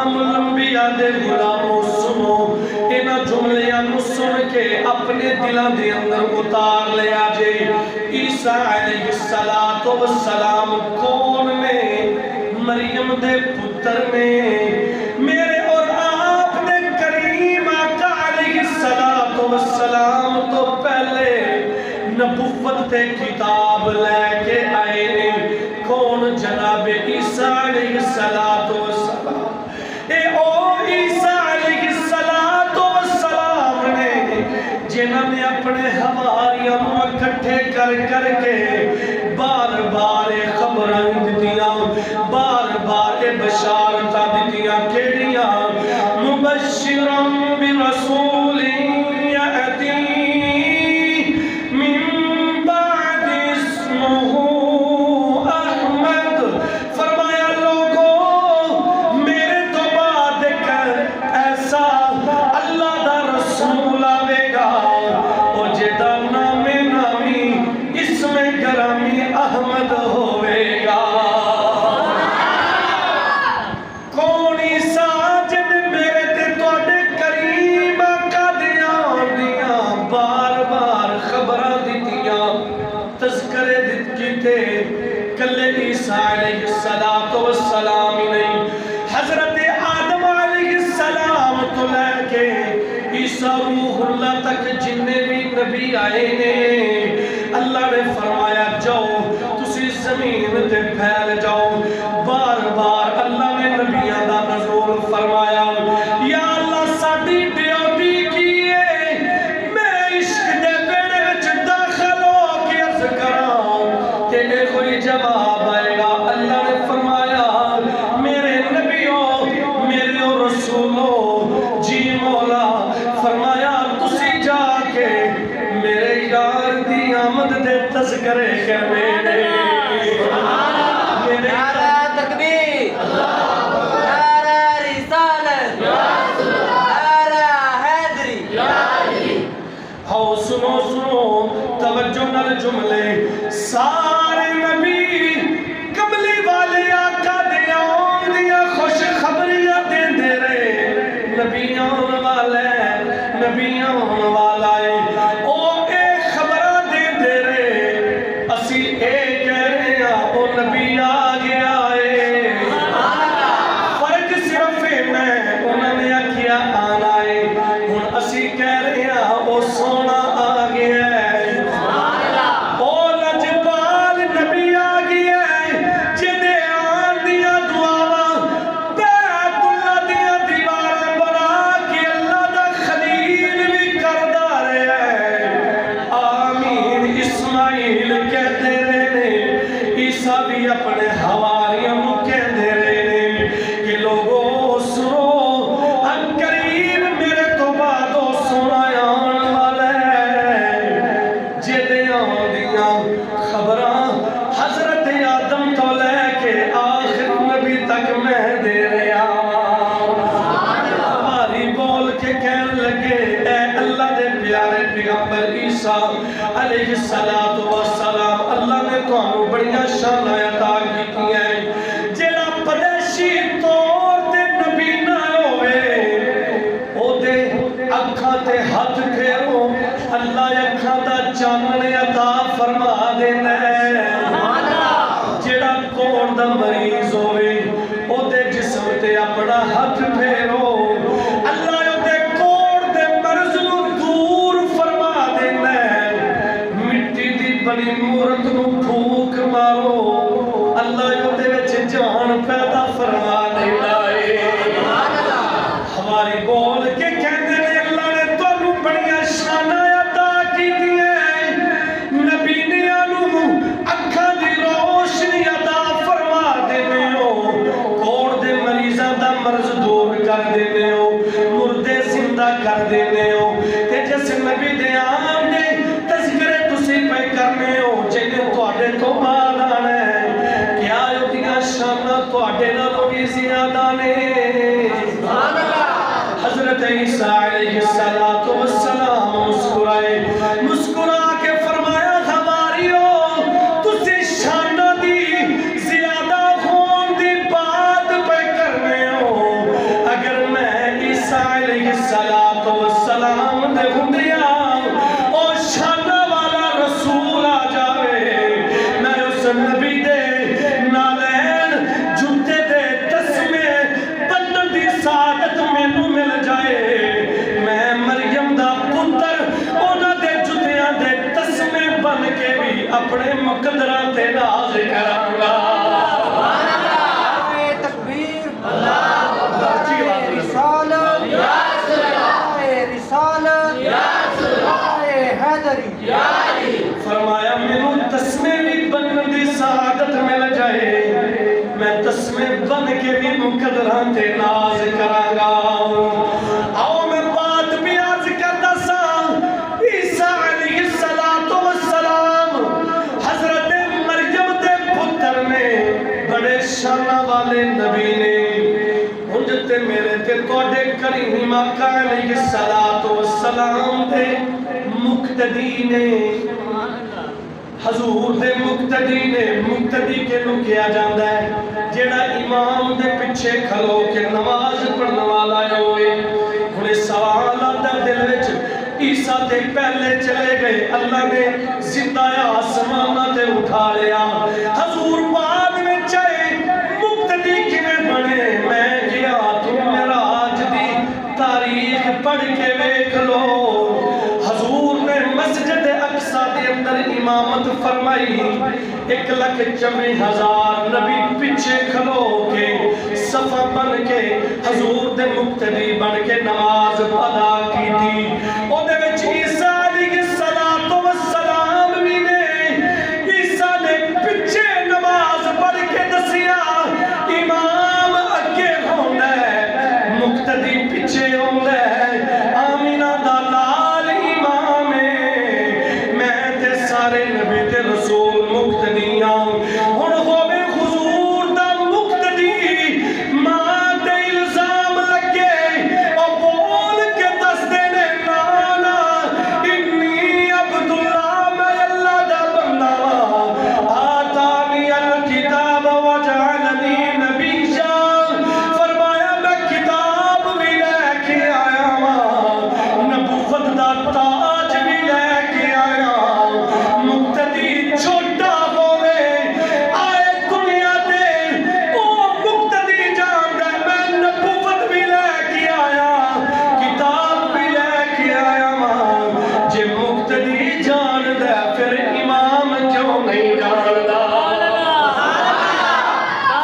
الانبیاء دے غلاموں سنو، انہاں جملیاں نو سن کے اپنے دلاں دے اندر اتار لیا جے۔ عیسیٰ علیہ السلام کون نے؟ مریم دے پتر نے۔ میرے اور آپ نے کریم آقا علیہ السلام تو پہلے نبوت تے کتاب لے کے آئے نے۔ کون؟ جناب عیسیٰ علیہ السلام۔ اے او عیسیٰ علیہ السلام نے جنہاں نے اپنے حواریوں اکٹھے کر کے بار بار خبراں دتیاں، بار بار بشارتاں دتیاں، کیڑیاں؟ مبشراً برسول یأتی من بعد اسمہ احمد۔ فرمایا لوگوں میرے تو بعد ایک ایسا اللہ دا رسول آوے گا او جیدا نام نامی اسم گرامی احمد ہوئے گا۔ کون عیسیٰ جن میرے تے توڑے کریم آقا دیاں بار بار خبراں دیتیاں، تذکرے دیت کیتے کلے عیسیٰ علیہ السلام ہی نہیں، حضرت آدم علیہ السلام تو لے کے عیسیٰ روح اللہ تک جننے بھی نبی آئے نے، اللہ نے فرمایا جاؤ تسی زمین تے پھیل جاؤ۔ بار بار اللہ نے نبیان دا نزول فرمایا، یا اللہ ساڈی ڈیوٹی کی ہے، میں عشق دے بیڑے وچ داخل ہو کے عرض کراں کہ اے کوئی جواب آئے گا۔ اللہ نے فرمایا میرے نبیوں میرے رسولوں جی مولا، فرمایا تسی جا کے میرے یار دی آمد دے تذکرے کرنے نے۔ نعرہ تکبیر، نعرہ رسالت، نعرہ حیدری۔ ہاؤ سنو توجہ نال جملے، سارے نبی کملی والے آقا دے آن دیا خوش خبریاں دین دے رہے، نبی آن والا ہے او اے خبراں دین دے رہے، اسی اے کہہ رہے ہیں او نبی آ گیا ہے۔ فرق صرف میں انہوں نے کیا آنا ہے، ہن اسی کہہ رہے ہیں او سونا آ گیا ہے۔ او لجپال نبی آ گیا ہے جدے آن دیا دعاواں بیت اللہ دیا دیواراں بنا کے اللہ دا خلیل بھی کردا رہا ہے۔ آمین اسماعیل کہتے رہے، عیسیٰ بھی اپنے حواریوں کہتے رہے کہ لوگوں سنو ان قریب میرے تو بعد سونا آن والا ہے، جدے آن دیاں خبراں حضرت آدم تو لے کے آخر نبی تک میں دے رہا۔ ہماری بول کے کہنے لگے اے اللہ دے پیارے پیغمبر عیسیٰ علیہ السلام، اللہ نے تو ہمیں بڑیاں شان عطا کی ہیں، جیڑا پدیشی طور تے نبی نہ ہوئے او دے اکھاں تے ہاتھ پھیرو اللہ اکھاں دا چانن عطا فرما دینا ہے۔ جیڑا کوڑ دا مریض ہوئے او دے جسم تے اپنا ہاتھ پھیرو اللہ او دے کوڑ دے مرض نو دور فرما دینا ہے۔ مٹی دی بنی مورت نو پھوک مارو اللہ او دے وچ جان پیدا فرما دینا ہے۔ ہماری بول کے کہندے نے اللہ نے تانوں بڑیاں شاناں عطا کیتیاں، نبی نے آنوں اکھاں دی روشنی عطا فرما دینے ہو، کوڑ دے مریضاں دا مرض دور کر دینے ہو، مردے زندہ کر دینے ہو، تے جس نبی دے آن دے تذکرے تسی پہ کرنے ہو جنہیں تواڈے تو بعد آنا ہے، کیا یودیاں شاناں تواڈے نالوں بھی زیادہ نے۔ حضرت عیسیٰ علیہ السلام مسکرائے، مسکرا کے فرمایا ہماریو تسی شانہ دی نبی دے نالین جوتے دے تسمے بنن دی سعادت مینوں مل جائے میں مریم دا پتر انہاں دے جوتیاں دے تسمے بن کے بھی اپنے مقدراں تے ناز کراں گا فرمایا مینوں تسمے بھی بنن دی سعادت مل جائے میں تسمے بن کے بھی مقدراں تے ناز کراں گا آؤ میں بات بھی عرض کردا سا عیسیٰ علیہ السلام حضرت مریم دے پتر نے بڑے شانہ والے نبی نے انج تے میرے تے تواڈے کریم آقا علیہ السلام دے مقتدی نے حضور دے مقتدی نے مقتدی کے نو کیا جاندہ ہے جیڑا امام دے پچھے کھلو کے نماز پڑھنے والا ہوئے انہیں سوال آتا دل وچ عیسیٰ تے پہلے چلے گئے اللہ نے زندہ آسمانہ تے اٹھا لیا حضور بعد میں چاہے مقتدی کیویں بنے میں گیا تو میرا آج دی تاریخ پڑھ کے ویکھ لو حضور نے مسجد اقصی دے اندر امامت فرمائی 1,40,000 نبی پیچھے کھلو کے صفہ بن کے حضور دے مقتدی بن کے نماز ادا کی تھی او دے وچ عیسیٰ علیہ السلام بھی نے عیسیٰ نے پیچھے نماز پڑھ کے دسیا امام اگے ہوندا ہے مقتدی پیچھے ہوندا ہے آمینہ دا لال امام ہے میں تے سارے نبی تے رسول مقتدیاں ہن ہووے حضور دا مقتدی ماں تے الزام لگے او بول کے دس دے نے نانا انی عبداللہ میں اللہ دا بندہ آتانی الکتاب وجعلنی نبیا فرمایا میں کتاب بھی لے کے آیا نبوت دا تاج بھی لے کے آیا مقتدی چھوٹا ہوئے آئے دنیا دے او مقتدی جاندہ میں نبوت بھی لے کے آیا کتاب بھی لے کے آیا جے مقتدی جاندہ پھر امام کیوں نہیں جاندہ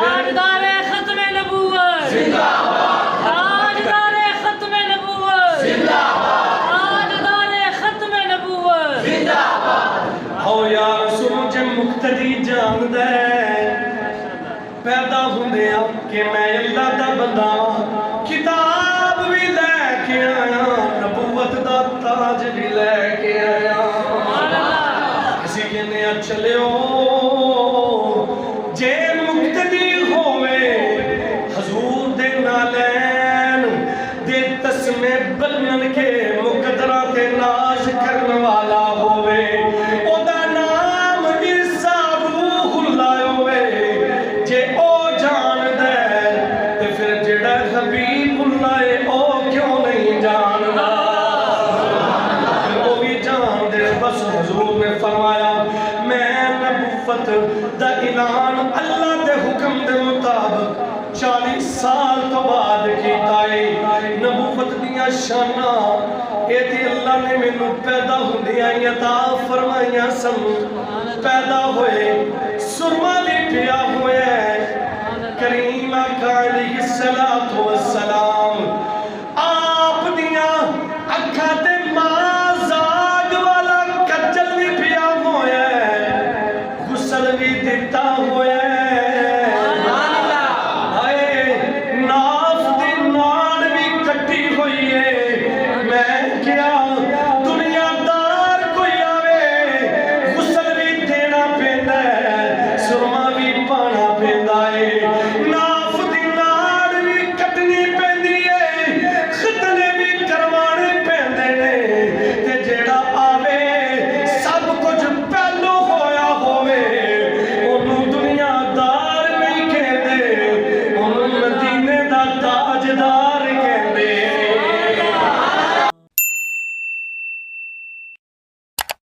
تاجدار ختم نبوت زندہ باد تاجدار ختم نبوت زندہ باد تاجدار ختم نبوت زندہ باد او یا رسول مجھے مقتدی جاندہ پیدا ہوندے کہ میں اللہ دا بندہ کتاب بھی لے کے آیا نبوت دا تاج بھی لے کے آیا کسی کے نیا چلے ہو جے مقتدی ہوئے حضور دے نالین دے تسمے بنن کے مقدرہ تے ناز کرن والا ہوئے او دا نام عیسیٰ روح اللہ ہوئے جے او جان دے تے پھر جڑا حبیب اللہ ہے او کیوں نہیں جاندا او بھی جان دے بس حضور نے فرمایا میں نبوت دا اعلان اللہ دے حکم دے مطابق 40 سال تو بعد کیتا ہے نبوت دیاں شاناں اے تے اللہ نے مینوں پیدا ہوندیاں عطا فرمائیاں سن پیدا ہوئے سرما بھی پیا ہوئے کریم آقا علیہ السلام آپ دیاں اکھاں تے ماں زاگ والا کجل بھی پیا ہوئے غسل بھی دیتا ہوئے